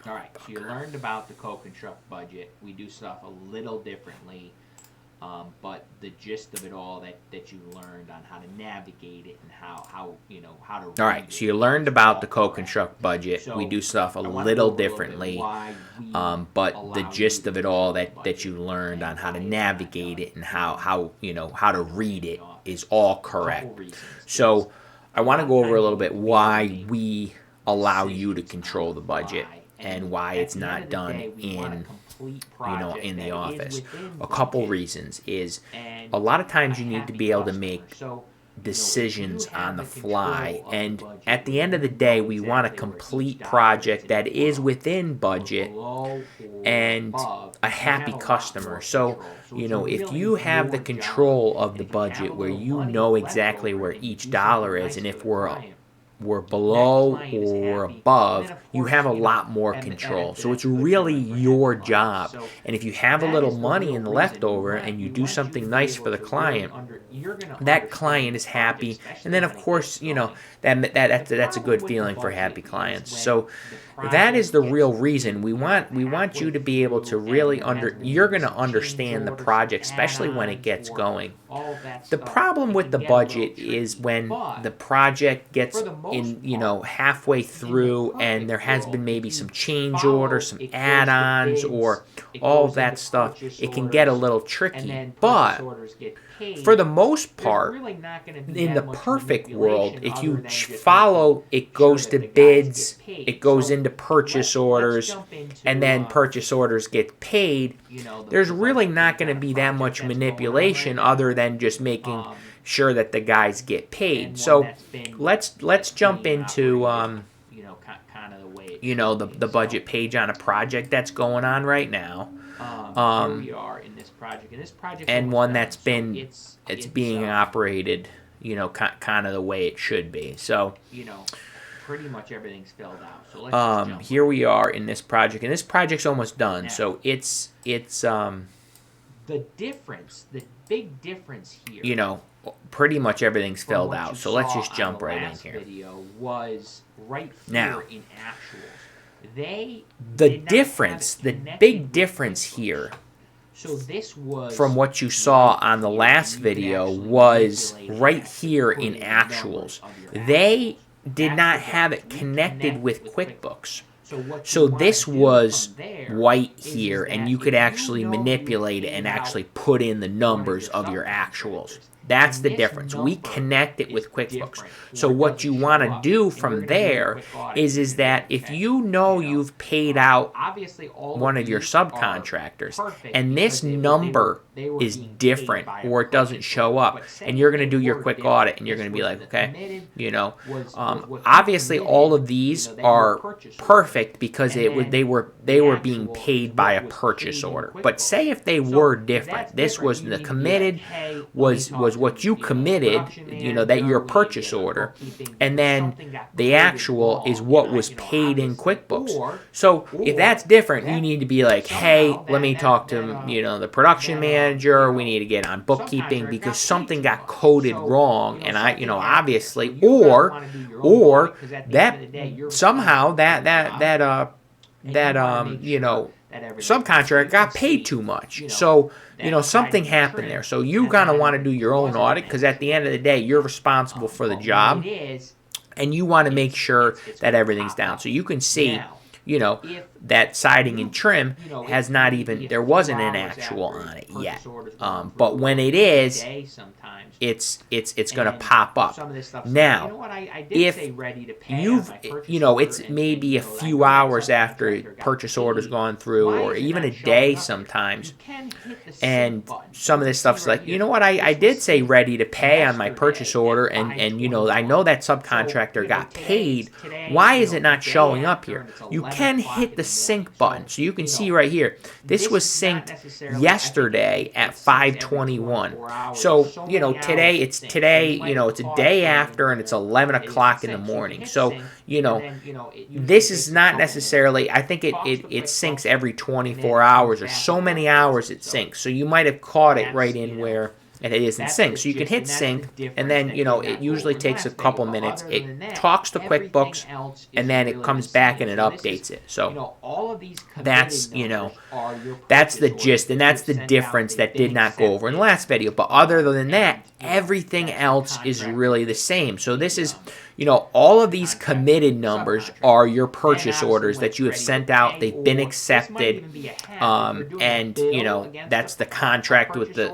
All right, so you learned about the co-construct budget. We do stuff a little differently, but the gist of it all that you learned on how to navigate it and how to All right, read so it you learned is about the all correct. co-construct budget. We So do stuff a I want to go little over a little bit differently, why we but the allow you gist to of it all control the that you budget learned and on how to why it's not navigate done it and in how to in read the it office. is all A couple correct. reasons is So I a want to lot of go over a times little you bit need to be able to why make we allow you to decisions on control the the budget fly. and And why at it's the end not of the done day, we want a in complete project in the that is office. within A couple budget reasons is and a lot of a times you need to happy be able to customer. make So, if you decisions on have the the fly. control of the And budget at the where end of the you day, know we want a exactly where each complete dollar is project and that it is flows, within both budget below or and above, a you have happy a lot customer. more So, control. So it's if really you have the your job. control of And the if you have a budget where little you money know left exactly over where and you each do dollar something is, nice and for if the we're client, that below client is or happy, and then above, of you course, have a lot more control. So it's that's good really feeling for happy your clients. job. So And if you have a that little is the money real in the reason leftover and you do you to something be nice for able the to really client, you're going to that understand client the is project, happy, and especially then of when it course gets going. that's a The good problem with feeling the for happy budget clients. is So when that the is the project real gets reason maybe we want you to halfway be able to through really and there has you're maybe going to some change understand the orders, some project, especially when it add-ons, gets or going. all of that The stuff. problem It with can the get a little budget is tricky. when the But project for gets the in, most part, halfway in the through and there perfect has been world, maybe if some you change orders, follow, some it goes to add-ons, bids, or it all of goes into that stuff. purchase It can get a orders, little and tricky. then purchase But orders get for paid. the most There's part, really not going to be in the that much perfect world, manipulation if other you than just making follow, it sure goes that to the guys bids, get paid. it goes So into purchase let's orders, jump and into then purchase orders get paid. There's the really budget not based going to on a be that project much that's going on right manipulation other now. than just making Um, sure that the guys get paid. and one So that's been let's that's jump being into operated, kind of the way it should be. the So, budget page on a project that's going on right now, here we are in this project, and this project's and almost one done. that's So been it's being operated, kind of the way it should be. So pretty much everything's filled out. So let's just jump here right we in. are in this project, and this project's almost done. Now, So it's the big difference here. pretty much everything's from filled what out. you So let's saw just on jump the right in last here. Video was right here Now, in actuals. They The did not difference, have it the connected big with difference QuickBooks. here So this was from what you saw right on the here, last and you could video actually was manipulate right that to here put in the numbers actuals. of your They actuals. did That's not the have it difference. We connected connect with with QuickBooks. So what you So wanna this do was from there white is here, and that you could if actually you manipulate it paid and out actually put in the one of numbers your of your actuals. subcontractors, That's and the this difference. We number connect it is with QuickBooks. different, So or it what you doesn't want show to up, do and you're from gonna do a there quick audit, is and you're that gonna if okay, you've paid out obviously all one of of your these are subcontractors, perfect and because this number they were is being paid different, by a or it doesn't purchase show order. up, But say and you're going to they do your were quick different. audit, and you're This going to be was like, the okay, committed was what you obviously committed, all of these that you are purchase order. perfect because And then they the were being actual paid is by what a was purchase paid in order. But QuickBooks. say if they So were if different, that's this different, was you the need to be committed like, hey, let me was talk what to, you the committed, production that manager, your we need to purchase get our order, bookkeeping, and because then something got the coded actual is wrong, what and was paid in obviously, QuickBooks. So if that's different, you need to be like, hey, let me talk to the production manager. We need to get on bookkeeping because something got coded wrong, and obviously, or that somehow subcontractor got paid too much. So something happened there. So you kind of want to do your own audit because at the end of the day, you're responsible for the job, and you want to make sure that everything's down. So you can see, that siding and trim has not even, there wasn't an actual on it yet. But when it is, it's going to pop up. Now, if it's maybe a few hours after purchase order's gone through, or even a day sometimes, and some of this stuff's like, I did say ready to pay on my purchase order, and I know that subcontractor got paid. Why is it not showing up here? You can hit the sync button. So you can see right here, this was synced yesterday at 5:21. So, today, it's a day after, and it's 11 o'clock in the morning. So, this is not necessarily, I think it syncs every 24 hours, or so many hours it syncs. So you might have caught it right in where, and it isn't sync. So you can hit sync, and then, it usually takes a couple minutes. It talks to QuickBooks, and then it comes back and it updates it. So that's, that's the gist, and that's the difference that did not go over in the last video. But other than that, everything else is really the same. So this is, all of these committed numbers are your purchase orders that you have sent out. They've been accepted, and that's the contract with the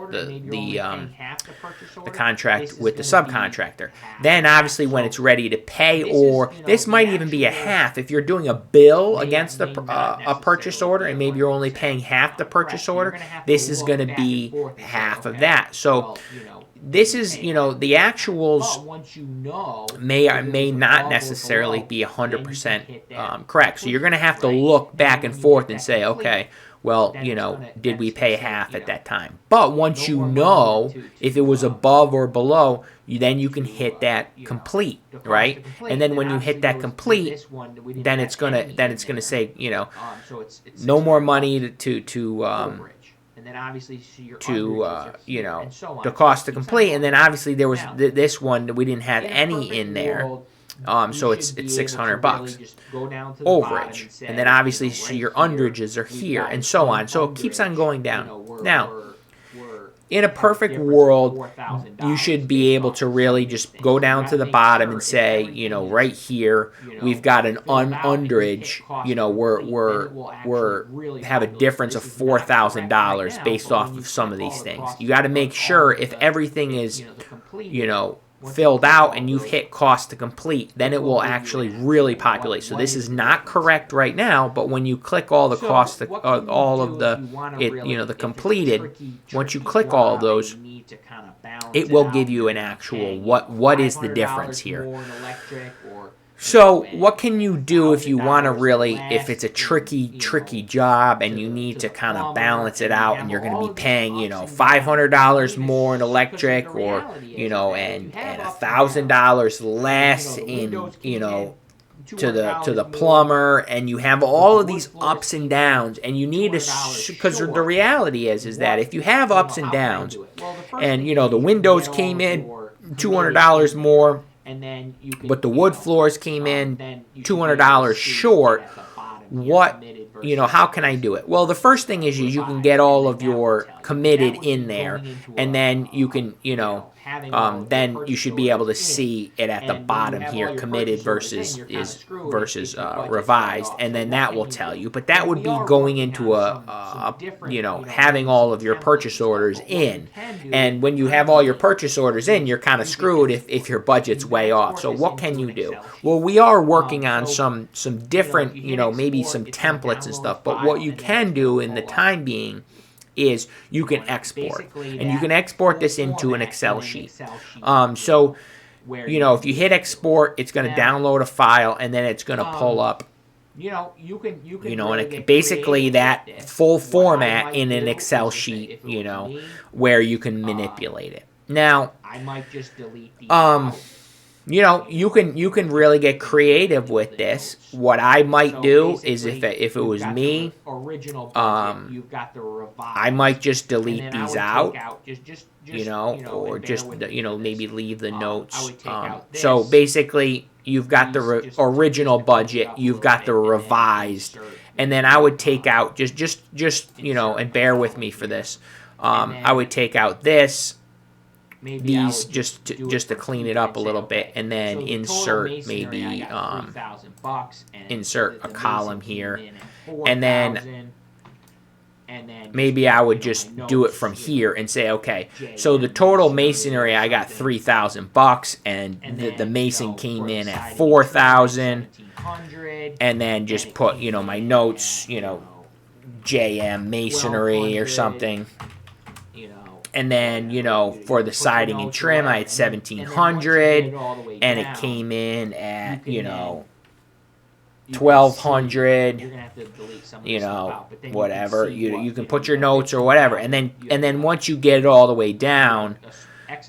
contract with the subcontractor. Then obviously when it's ready to pay, or this might even be a half if you're doing a bill against a purchase order, and maybe you're only paying half the purchase order. This is going to be half of that. So this is, the actuals may or may not necessarily be 100% correct. So you're going to have to look back and forth and say, okay, well, did we pay half at that time? But once you know if it was above or below, then you can hit that complete, right? And then when you hit that complete, then it's gonna say, no more money to and then obviously the cost to complete, and then obviously there was this one that we didn't have any in there, so it's $600 overage, and then obviously your underages are here, and so on. So it keeps on going down. Now, in a perfect world, you should be able to really just go down to the bottom and say, right here, we've got an underage, we're have a difference of $4,000 based off of some of these things. You got to make sure if everything is, filled out and you've hit cost to complete, then it will actually really populate. So this is not correct right now, but when you click all the costs, all of the completed, once you click all of those, it will give you an actual what is the difference here. So what can you do if you want to really, if it's a tricky job and you need to kind of balance it out, and you're going to be paying, $500 more in electric, or, and $1,000 less in, to the plumber, and you have all of these ups and downs, and you need to, because the reality is that if you have ups and downs, and, the windows came in $200 more, but the wood floors came in $200 short, how can I do it? Well, the first thing is you can get all of your committed in there, and then you can, then you should be able to see it at the bottom here, committed versus revised, and then that will tell you. But that would be going into having all of your purchase orders in, and when you have all your purchase orders in, you're kind of screwed if your budget's way off. So what can you do? Well, we are working on some different, maybe some templates and stuff, but what you can do in the time being is you can export, and you can export this into an Excel sheet. So, if you hit export, it's going to download a file, and then it's going to pull up, and basically that full format in an Excel sheet, where you can manipulate it. Now, I might just delete these you can really get creative with this. What I might do is if it was me, I might just delete these out, or just maybe leave the notes. So basically, you've got the original budget, you've got the revised, and then I would take out just and bear with me for this. I would take out this. These just to clean it up a little bit, and then insert maybe insert a column here, and then maybe I would just do it from here and say, okay, so the total masonry, I got $3,000, and the mason came in at $4,000, and then just put my notes, JM masonry or something. And then, for the siding and trim, I had $1,700, and it came in at, $1,200, whatever. You can put your notes or whatever, and then once you get it all the way down,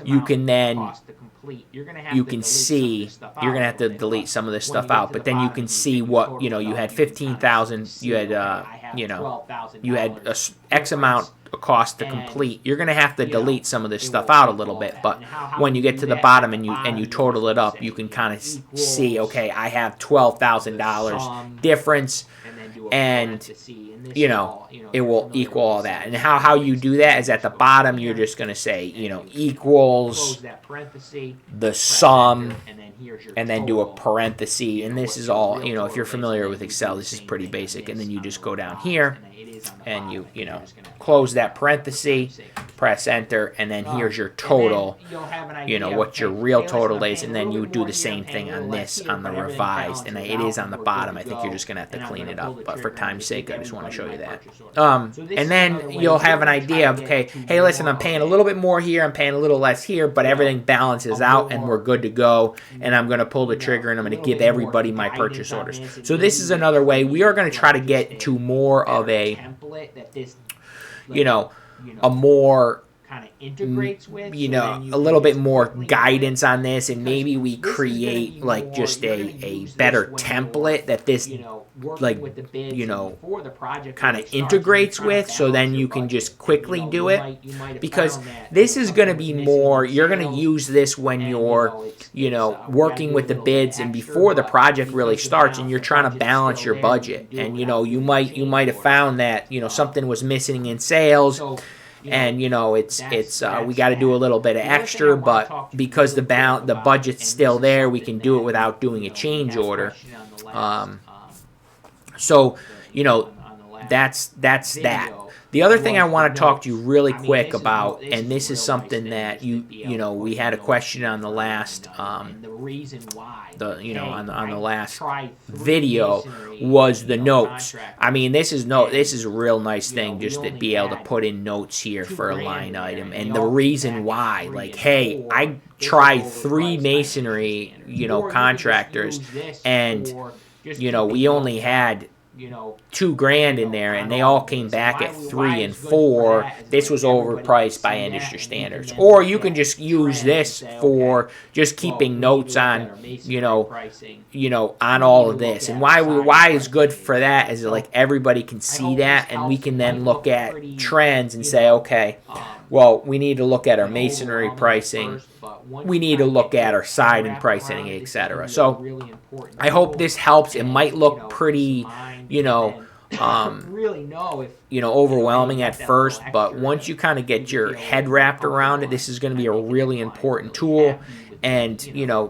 you can then cost to complete. You're gonna have you to can delete see some of this stuff out you're gonna a have to little bit, delete but some of this when you stuff get out, to but the then you bottom, can you see can what total you know. it You up, had you can 15,000. see, You had okay, I have you know, $12,000 you had a X difference, amount of cost to and, complete. You're gonna have to you know, delete some of this it stuff will out a equal little all bit, that. but And how when we you get do to the that, bottom at and the you bottom, total it up, say, you can kind of equals see, okay, I have the $12,000 sum, difference, and then do a and parenthesis, and this you is know, all, you know, it if you're will familiar equal with all Excel, that. And you how can you just do that is at the go bottom, here, you're just gonna say, you know, and close equals that parenthesis, the press sum, enter, and then here's your and then do a total. parenthesis, You and know, this what is your all, real you know, if you're total is, familiar and with then you Excel, do the this is same pretty thing on basic, and this, then you on just the go down revised, here, and then it is on the and bottom. you I think know, you're just gonna close that for parenthesis, time's sake. press enter, and then here's your And total, then you'll have an you know, idea what of, your hey, real hey, listen, total I'm is, paying and a then little you bit do more the here, same I'm paying thing a little on less this, here, on the but everything revised, and balances it is out, on the and we're bottom. good I to think you're go. just gonna have to And I'm clean gonna it pull up, the but for trigger, and I'm time's gonna sake, give I just want to show everybody you my that. purchase order. So this And is then another way you'll we're have an gonna try idea to of, get okay, to hey, listen, more I'm of paying a little bit more here, I'm paying a little less here, but everything balances a out, and we're more, good to go. And I'm gonna pull the you know, trigger, and I'm a gonna little give bit more everybody my guidance purchase on orders. this, and So this maybe is we another way we are gonna create, try to like, get just to more of better a, template that this, you know, you a know, more kind of integrates with, you so know, then you a little can bit just more quickly do it. guidance on this, and Because maybe we this is gonna create be like more, just you're gonna a use better this when template you're, that this you know, working like, with the bids you and know, before the project kind really of starts, and you're integrates trying to with, so balance then your you can budget. just And, quickly you know, do you it, might have because found that, this you know, is going to something be was missing more, in you're going to sales, use this when and, you're, we gotta working do a with the little bit bids and extra, before the but project really because starts, and you're the trying to budget's balance still your there, you budget, can do it and without you doing might change have orders. found that something was missing in sales, So, and it's that's we got to do a little bit of The other thing I extra, wanna but talk to you because really the quick the about, budget's and still this is there, we something can do it that, without doing a we change had order. questioned on the last, So, on the last that's that. video, The other thing I was want the to talk to you notes. really I mean, quick this is about, this and is this a is real something nice that thing, is to be able to we put had a notes question on the in last, and the reason why, on the I last tried 3 video masonry, was the notes. contractors, I mean, this is a real nice you know, thing we just to only be able to had put in notes here for a $2,000 line in there, item, and and they the all came reason back why, at 3 like, and hey, 4. I This is tried overpriced 3 by industry masonry, standards. Or you could just contractors, use this and for just we keeping only notes had on, you know, $2,000 in there, and they all came back at 3 and 4. This was overpriced by industry standards. Or you can just use this for just keeping notes on, on all of this. And why is good for that is like everybody can see that, and we can then look at trends and say, okay, well, we need to look at our masonry pricing. We need to look at our siding pricing, etc. So I hope this helps. It might look pretty, overwhelming at first, but once you kind of get your head wrapped around it, this is going to be a really important tool and,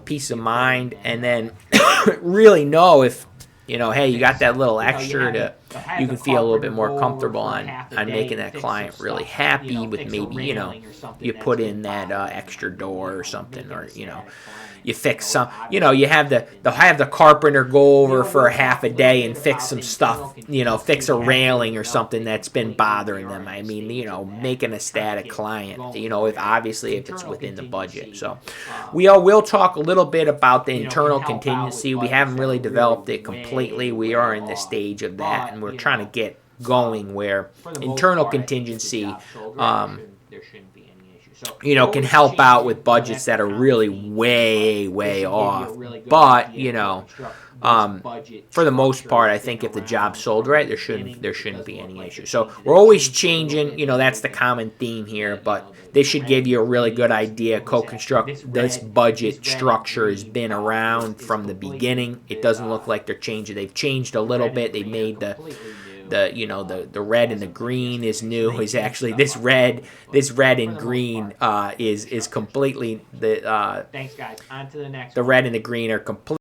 peace of mind. And then really know if, hey, you got that little extra you can feel a little bit more comfortable on making that client really happy with maybe, you put in that extra door or something, or, you fix some, you have the carpenter go over for a half a day and fix some stuff, fix a railing or something that's been bothering them. I mean, making a static client, if it's within the budget. So we will talk a little bit about the internal contingency. We haven't really developed it completely. We are in the stage of that, and we're trying to get going where internal contingency, can help out with budgets that are really way off. But, for the most part, I think if the job's sold right, there shouldn't be any issue. So we're always changing, that's the common theme here, but this should give you a really good idea. Co-Construct, this budget structure has been around from the beginning. It doesn't look like they're changing. They've changed a little bit. They made the red and the green is new. Is actually this red and green is completely the thanks guys. On to the next. The red and the green are completely